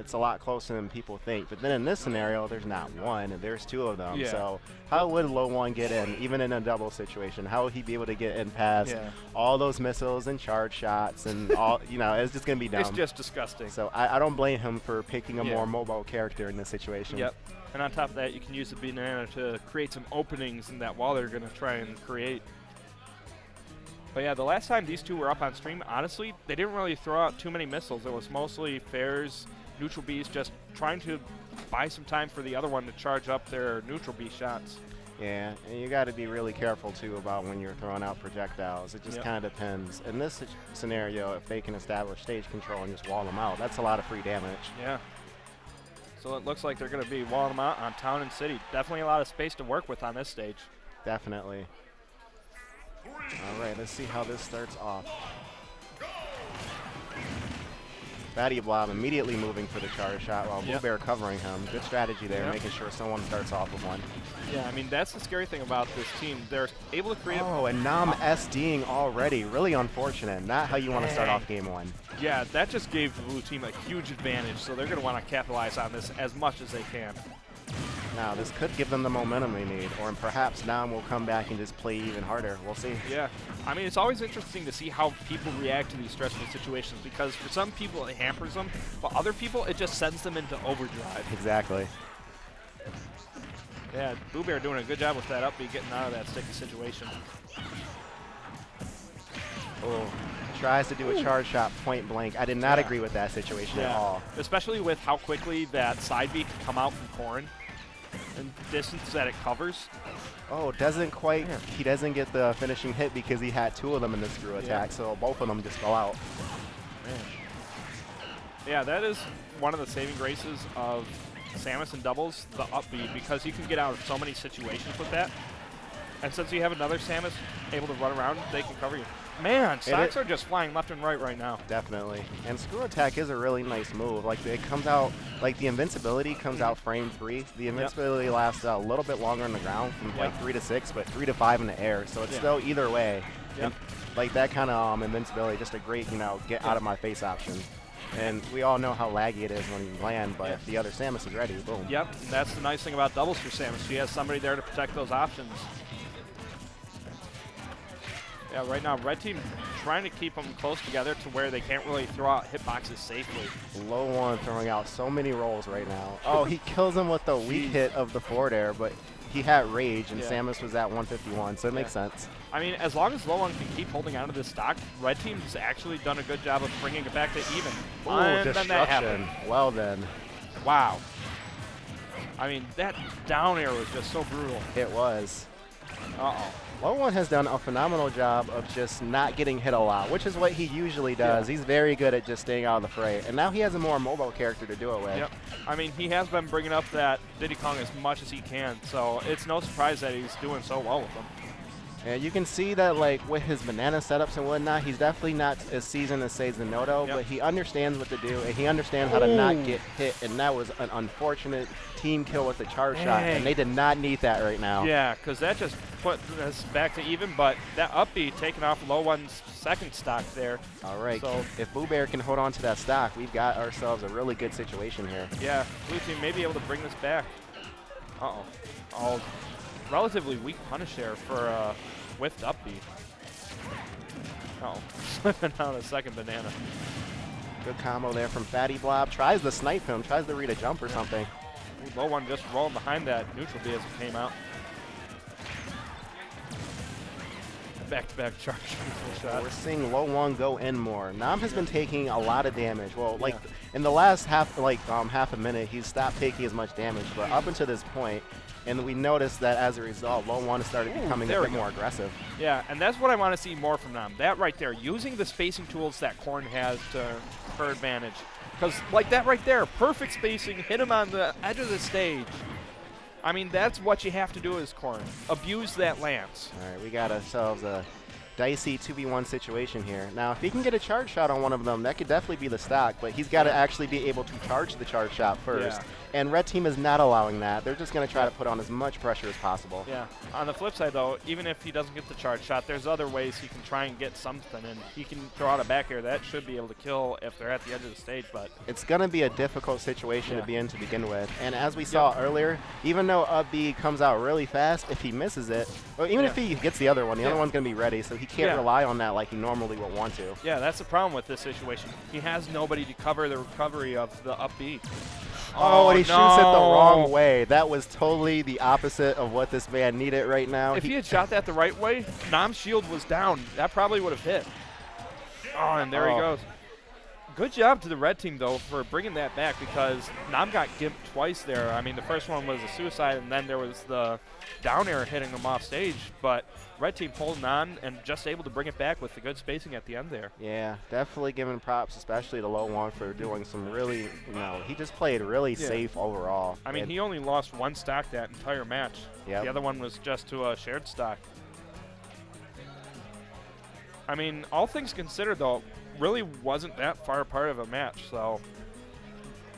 it's a lot closer than people think. But then in this scenario, there's not one, and there's two of them. Yeah. So how would LOE1 get in, even in a double situation? How would he be able to get in past all those missiles and charge shots and all, you know, it's just going to be dumb. It's just disgusting. So I don't blame him for picking a more mobile character in this situation. Yep. And on top of that, you can use the banana to create some openings in that wall they're going to try and create. But yeah, the last time these two were up on stream, honestly, they didn't really throw out too many missiles. It was mostly Fairs, Neutral Bees, just trying to buy some time for the other one to charge up their Neutral Bee shots. Yeah, and you got to be really careful, too, about when you're throwing out projectiles. It just kind of depends. In this scenario, if they can establish stage control and just wall them out, that's a lot of free damage. Yeah. So it looks like they're going to be walling them out on Town and City. Definitely a lot of space to work with on this stage. Definitely. All right, let's see how this starts off. Fatyblob immediately moving for the charge shot while BooBear covering him. Good strategy there, making sure someone starts off with one. Yeah, I mean, that's the scary thing about this team. They're able to create... Oh, and Nam SDing already. Really unfortunate. Not how you want to start off game one. Yeah, that just gave the blue team a huge advantage, so they're going to want to capitalize on this as much as they can. Now, this could give them the momentum they need, or perhaps Nam will come back and just play even harder. We'll see. Yeah. I mean, it's always interesting to see how people react to these stressful situations, because for some people it hampers them, but other people it just sends them into overdrive. Exactly. Yeah, BooBear doing a good job with that up B, getting out of that sticky situation. Oh, tries to do a charge shot point blank. I did not agree with that situation at all. Especially with how quickly that side B can come out from Corrin and distance that it covers. Oh, doesn't quite. He doesn't get the finishing hit because he had two of them in the screw attack, so both of them just fell out. Man. Yeah, that is one of the saving graces of Samus and doubles, the up B, because you can get out of so many situations with that. And since you have another Samus able to run around, they can cover you. Man, stocks are just flying left and right now. Definitely. And screw attack is a really nice move. Like, it comes out, like, the invincibility comes out frame 3. The invincibility lasts a little bit longer on the ground, from like 3 to 6, but 3 to 5 in the air. So it's still either way. And, like, that kind of invincibility, just a great, you know, get out of my face option. And we all know how laggy it is when you land, but the other Samus is ready. Boom. Yep, and that's the nice thing about doubles for Samus. She has somebody there to protect those options. Yeah, right now, red team trying to keep them close together to where they can't really throw out hitboxes safely. LOE1 throwing out so many rolls right now. Oh, he kills him with the weak hit of the forward air, but he had rage, and Samus was at 151, so it makes sense. I mean, as long as LOE1 can keep holding on to this stock, red team's actually done a good job of bringing it back to even. Oh, destruction. Well then. Wow. I mean, that down air was just so brutal. It was. Uh-oh. LOE1 has done a phenomenal job of just not getting hit a lot, which is what he usually does. He's very good at just staying out of the fray. And now he has a more mobile character to do it with. Yep. I mean, he has been bringing up that Diddy Kong as much as he can, so it's no surprise that he's doing so well with them. And you can see that, like, with his banana setups and whatnot, he's definitely not as seasoned as, say, Zenodo, but he understands what to do, and he understands how to not get hit, and that was an unfortunate team kill with the charge shot, and they did not need that right now. Yeah, because that just put us back to even, but that up B taking off LOE1's second stock there. All right, so if BooBear can hold on to that stock, we've got ourselves a really good situation here. Yeah, blue team may be able to bring this back. Uh-oh. Oh, relatively weak punish there for whiffed up B. Uh-oh, slipping out a second banana. Good combo there from Fatyblob. Tries to snipe him, tries to read a jump or something. LOE1 just rolling behind that neutral B as it came out. Back-to-back charge shot. We're seeing LOE1 go in more. Nam has been taking a lot of damage. Well, like in the last half a minute, he's stopped taking as much damage. But up until this point, and we noticed that as a result, LOE1 has started becoming a bit more aggressive. Yeah, and that's what I want to see more from Nam. That right there, using the spacing tools that Corrin has to her advantage. Because like that right there, perfect spacing, hit him on the edge of the stage. I mean, that's what you have to do as Corrin. Abuse that lance. All right, we got ourselves a dicey 2v1 situation here. Now, if he can get a charge shot on one of them, that could definitely be the stock, but he's got to actually be able to charge the charge shot first. Yeah. And red team is not allowing that. They're just going to try to put on as much pressure as possible. Yeah. On the flip side, though, even if he doesn't get the charge shot, there's other ways he can try and get something, and he can throw out a back air. That should be able to kill if they're at the edge of the stage, but it's going to be a difficult situation to be in to begin with. And as we saw earlier, even though up B comes out really fast, if he misses it, or even if he gets the other one, the other one's going to be ready, so he can't rely on that like he normally would want to. Yeah, that's the problem with this situation. He has nobody to cover the recovery of the up B. Oh, and he shoots it the wrong way. That was totally the opposite of what this man needed right now. If he had shot that the right way, Nam's shield was down. That probably would have hit. Oh, and there he goes. Good job to the red team, though, for bringing that back, because Nam got gimped twice there. I mean, the first one was a suicide, and then there was the down air hitting him off stage. But red team holding on and just able to bring it back with the good spacing at the end there. Yeah, definitely giving props, especially to LOE1 for doing some really, he just played really safe overall. I mean, he only lost one stock that entire match. Yep. The other one was just to a shared stock. I mean, all things considered, though, really wasn't that far apart of a match. So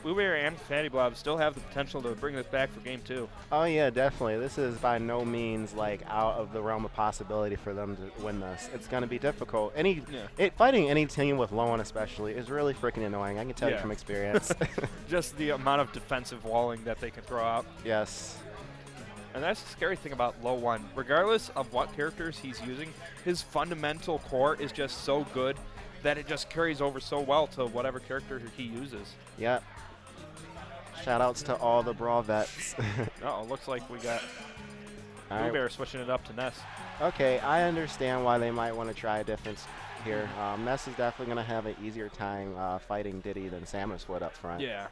BooBear and Fatyblob still have the potential to bring this back for game 2. Oh yeah, definitely. This is by no means like out of the realm of possibility for them to win this. It's going to be difficult. Fighting any team with LOE1 especially is really freaking annoying. I can tell you from experience. Just the amount of defensive walling that they can throw out. Yes. And that's the scary thing about LOE1. Regardless of what characters he's using, his fundamental core is just so good that it just carries over so well to whatever character he uses. Yep. Shoutouts to all the Brawl vets. Uh-oh, looks like we got BooBear switching it up to Ness. Okay, I understand why they might want to try a difference here. Ness is definitely going to have an easier time fighting Diddy than Samus would up front. Yeah.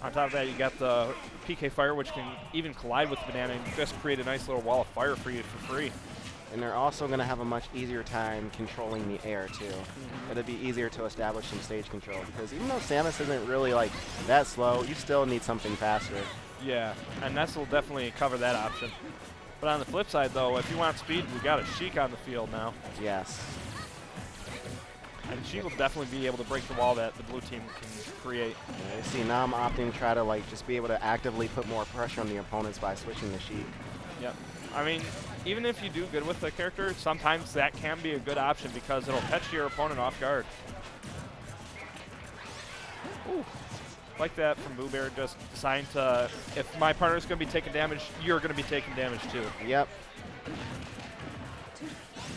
On top of that, you got the PK Fire, which can even collide with Banana and just create a nice little wall of fire for you for free. And they're also going to have a much easier time controlling the air, too. It'll be easier to establish some stage control, because even though Samus isn't really, like, that slow, you still need something faster. Yeah, and Ness will definitely cover that option. But on the flip side, though, if you want speed, we got a Sheik on the field now. Yes. And she will definitely be able to break the wall that the blue team can create. Yeah, you see Nam opting to try to, like, just be able to actively put more pressure on the opponents by switching the Sheik. Yep. I mean, even if you do good with the character, sometimes that can be a good option because it'll catch your opponent off guard. Ooh. Like that from BooBear, just deciding to, if my partner's going to be taking damage, you're going to be taking damage too. Yep.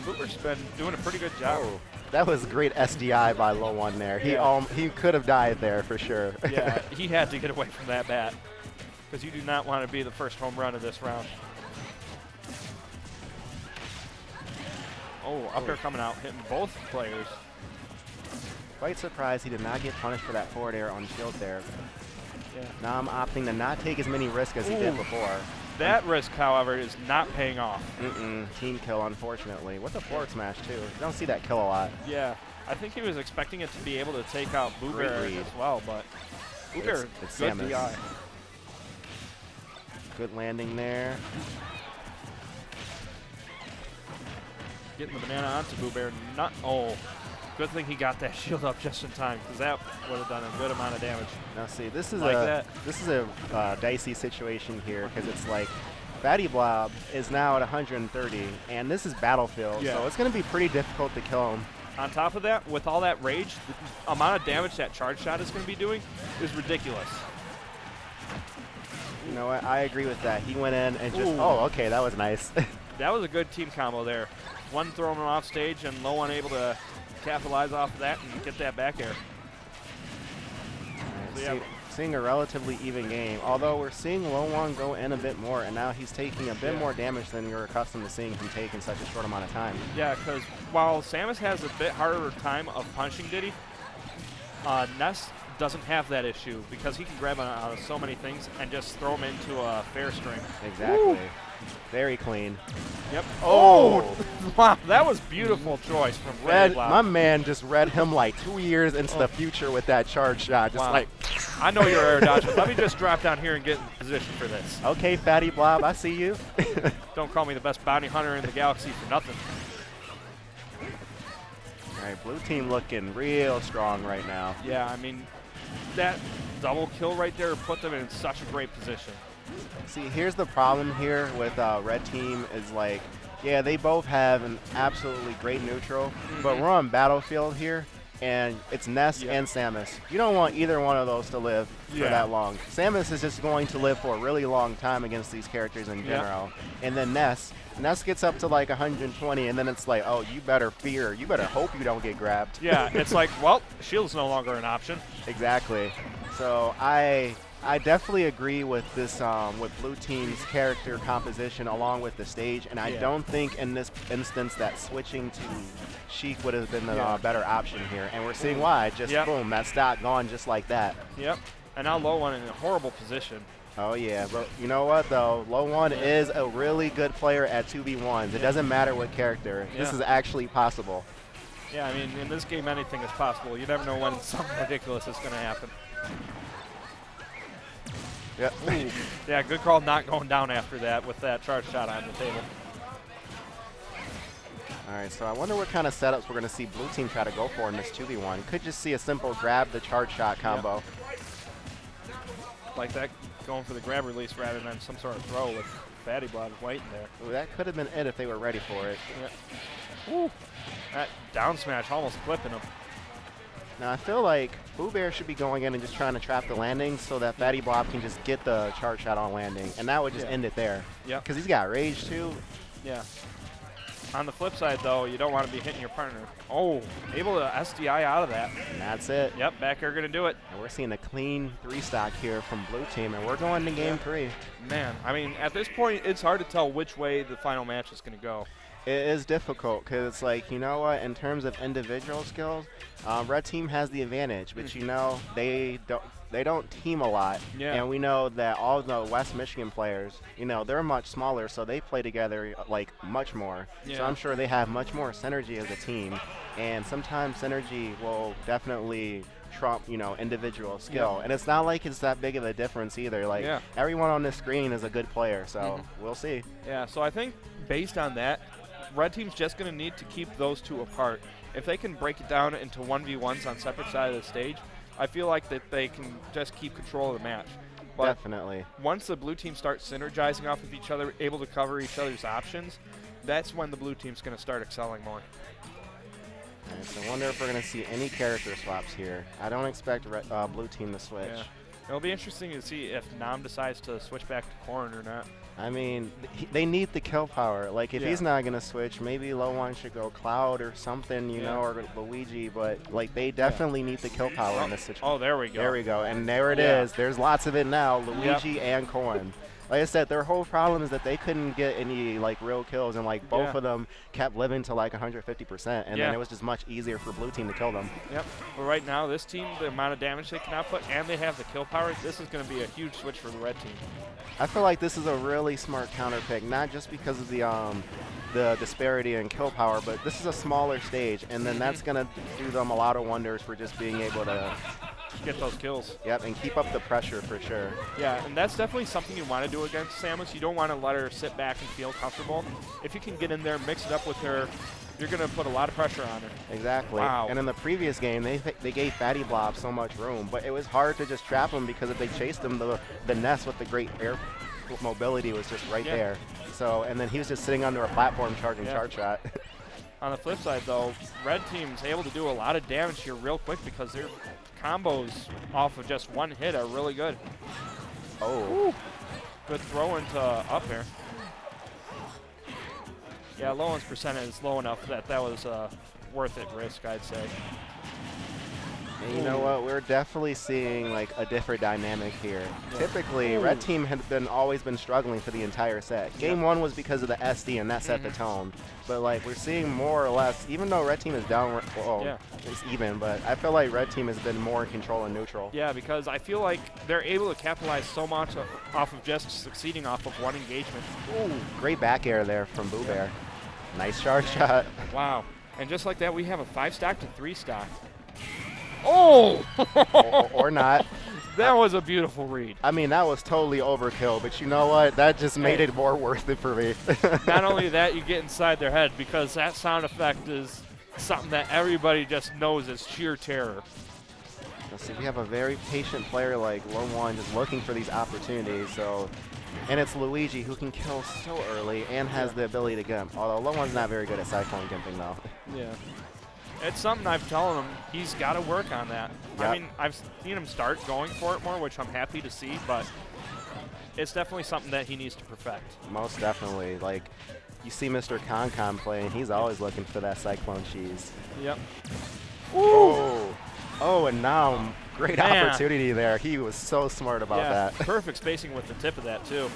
BooBear's been doing a pretty good job. Oh, that was great SDI by LOE1 there. He could have died there for sure. Yeah, he had to get away from that bat because you do not want to be the first home run of this round. Oh, up air coming out, hitting both players. Quite surprised he did not get punished for that forward air on shield there. Yeah. Nam opting to not take as many risks as he did before. That risk, however, is not paying off. Team kill, unfortunately. With a forward smash, too. You don't see that kill a lot. Yeah. I think he was expecting it to be able to take out BooBear as well, but BooBear, it's good Samus. DI. Good landing there. Getting the banana onto BooBear. Good thing he got that shield up just in time, because that would have done a good amount of damage. Now see, this is like a dicey situation here, because it's like Fatyblob is now at 130, and this is Battlefield, so it's going to be pretty difficult to kill him. On top of that, with all that rage, the amount of damage that charge shot is going to be doing is ridiculous. You know what? I agree with that. He went in and just, okay, that was nice. That was a good team combo there. One throwing him off stage, and LOE1 able to capitalize off of that and get that back air. So seeing a relatively even game, although we're seeing LOE1 go in a bit more, and now he's taking a bit more damage than you're accustomed to seeing him take in such a short amount of time. Yeah, because while Samus has a bit harder time of punching Diddy, Ness doesn't have that issue because he can grab on so many things and just throw him into a fair string. Exactly. Woo! Very clean. Yep. Oh! Wow, that was beautiful choice from Fatyblob. My man just read him like 2 years into the future with that charge shot. Just like, I know you're air dodging. Let me just drop down here and get in position for this. Okay, Fatyblob, I see you. Don't call me the best bounty hunter in the galaxy for nothing. All right, blue team looking real strong right now. Yeah, I mean, that double kill right there put them in such a great position. See, here's the problem here with red team is like, yeah, they both have an absolutely great neutral, but we're on Battlefield here, and it's Ness and Samus. You don't want either one of those to live for that long. Samus is just going to live for a really long time against these characters in general. And then Ness gets up to like 120, and then it's like, oh, you better fear. You better hope you don't get grabbed. Yeah, it's like, well, shield's no longer an option. Exactly. So I definitely agree with this, with blue team's character composition along with the stage, and I don't think in this instance that switching to Sheik would have been the better option here. And we're seeing why. Just boom, that stock gone just like that. Yep. And now LOE1 in a horrible position. Oh yeah, but you know what though? LOE1 is a really good player at 2v1s. It doesn't matter what character. This is actually possible. Yeah, I mean, in this game anything is possible. You never know when something ridiculous is going to happen. Yep. Yeah, good call not going down after that with that charge shot on the table. All right, so I wonder what kind of setups we're going to see blue team try to go for in this 2v1. Could just see a simple grab the charge shot combo. Like that, going for the grab release rather than some sort of throw with Fatyblob waiting there. Ooh, that could have been it if they were ready for it. Ooh, that down smash almost clipping him. Now, I feel like BooBear should be going in and just trying to trap the landing so that Fatyblob can just get the charge shot on landing, and that would just end it there. Yep. Because he's got rage, too. Yeah. On the flip side, though, you don't want to be hitting your partner. Oh, able to SDI out of that. And that's it. Yep, back air going to do it. And we're seeing a clean 3-stock here from blue team, and we're going to game 3. Man, I mean, at this point, it's hard to tell which way the final match is going to go. It is difficult because it's like, you know what, in terms of individual skills, red team has the advantage, but you know, they don't team a lot. And we know that all the West Michigan players, you know, they're much smaller, so they play together like much more. So I'm sure they have much more synergy as a team, and sometimes synergy will definitely trump, you know, individual skill. And it's not like it's that big of a difference either. Like everyone on this screen is a good player, so we'll see. Yeah, so I think based on that, red team's just going to need to keep those two apart. If they can break it down into 1v1s on separate sides of the stage, I feel like that they can just keep control of the match. But definitely. Once the blue team starts synergizing off of each other, able to cover each other's options, that's when the blue team's going to start excelling more. Right, so I wonder if we're going to see any character swaps here. I don't expect blue team to switch. Yeah. It'll be interesting to see if Nam decides to switch back to Corrin or not. I mean, they need the kill power. Like, if he's not going to switch, maybe LOE1 should go Cloud or something, you know, or Luigi. But, like, they definitely need the kill power in this situation. Oh, there we go. There we go. And there it is. There's lots of it now, Luigi and Corrin. Like I said, their whole problem is that they couldn't get any, like, real kills. And, like, both of them kept living to, like, 150%. And then it was just much easier for blue team to kill them. Yep. But right now, this team, the amount of damage they can output, and they have the kill power, this is going to be a huge switch for the red team. I feel like this is a really smart counter pick, not just because of the disparity in kill power, but this is a smaller stage, and then that's going to do them a lot of wonders for just being able to get those kills. Yep, and keep up the pressure for sure. Yeah, and that's definitely something you want to do against Samus. You don't want to let her sit back and feel comfortable. If you can get in there, mix it up with her, you're going to put a lot of pressure on her. Exactly. Wow. And in the previous game, they gave Fatyblob so much room, but it was hard to just trap him because if they chased him, the Ness with the great air mobility was just right there. So, and then he was just sitting under a platform charging charge shot. On the flip side, though, red team's able to do a lot of damage here real quick because their combos off of just one hit are really good. Oh. Ooh. Good throw into up air. Yeah, LOE1's percentage is low enough that that was worth it risk, I'd say. And you know what? We're definitely seeing like a different dynamic here. Typically, red team had always been struggling for the entire set. Game 1 was because of the SD, and that set the tone. But like we're seeing more or less, even though red team is down, it's even. But I feel like red team has been more in control and neutral. Yeah, because I feel like they're able to capitalize so much off of just succeeding off of one engagement. Ooh, great back air there from BooBear. Nice charge shot. Wow. And just like that, we have a 5-stock to 3-stock. Oh! or not. That was a beautiful read. I mean, that was totally overkill, but you know what? That just made it more worth it for me. Not only that, you get inside their head because that sound effect is something that everybody just knows is sheer terror. Let's see, we have a very patient player like LOE1 just looking for these opportunities. So, and it's Luigi who can kill so early and has the ability to gimp. Although LOE1's not very good at Cyclone gimping though. Yeah. It's something I've telling him he's got to work on that. Yep. I mean, I've seen him start going for it more, which I'm happy to see, but it's definitely something that he needs to perfect. Most definitely. Like, you see Mr. Concom playing, he's always looking for that Cyclone cheese. Yep. Ooh. Oh, and now great Man. opportunity there. He was so smart about that. Perfect spacing with the tip of that, too.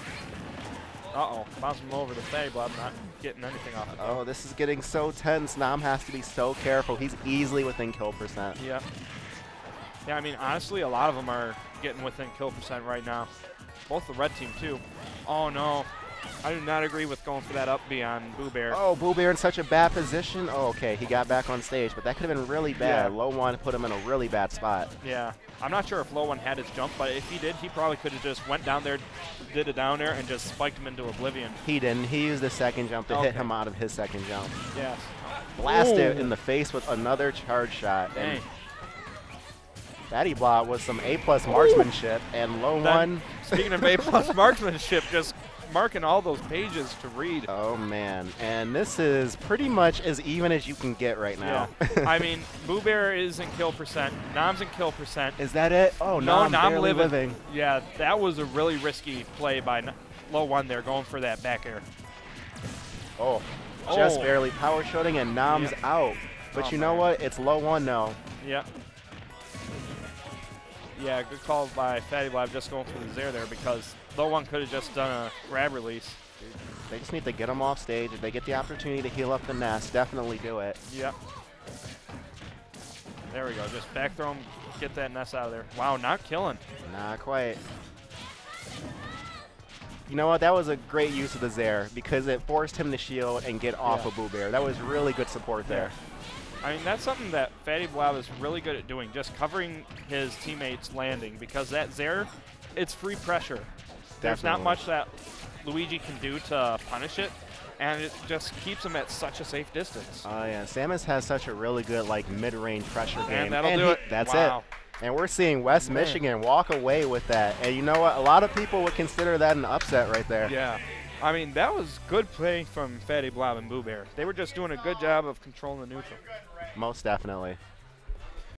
Uh-oh. Bouncing him over the Fatyblob, not getting anything off it. Oh, this is getting so tense. Nam has to be so careful. He's easily within kill percent. Yep. Yeah, I mean, honestly, a lot of them are getting within kill percent right now. Both the red team, too. Oh, no. I do not agree with going for that up B on BooBear. Oh, BooBear in such a bad position. Oh, okay, he got back on stage, but that could have been really bad. Yeah. LOE1 put him in a really bad spot. Yeah. I'm not sure if LOE1 had his jump, but if he did, he probably could have just went down there, did a down air, and just spiked him into oblivion. He didn't. He used the second jump to hit him out of his second jump. Yes. Blast it in the face with another charge shot. Dang. And Fatyblob was some A+ marksmanship, and LOE1. Speaking of A+ marksmanship, just marking all those pages to read. Oh, man. And this is pretty much as even as you can get right now. Yeah. I mean, BooBear is in kill percent. Nam's in kill percent. Is that it? Oh, no, Nam barely living. Yeah, that was a really risky play by LOE1 there, going for that back air. Oh, just barely power shooting, and Nam's out. But you know what? It's LOE1 now. Yep. Yeah, good call by Fatyblob just going for the Zair there, because LOE1 could have just done a grab release. They just need to get him off stage. If they get the opportunity to heal up the nest, definitely do it. Yep. There we go. Just back throw him, get that nest out of there. Wow, not killing. Not quite. You know what? That was a great use of the Zair because it forced him to shield and get off of BooBear. That was really good support there. I mean, that's something that Fatyblob is really good at doing, just covering his teammates' landing, because that Zair, it's free pressure. There's not much that Luigi can do to punish it, and it just keeps him at such a safe distance. Oh, yeah. Samus has such a really good, like, mid-range pressure game. And that'll do it. That's wow. it. And we're seeing West Michigan walk away with that. And you know what? A lot of people would consider that an upset right there. Yeah. I mean, that was good play from Fatyblob and BooBear. They were just doing a good job of controlling the neutral. Most definitely.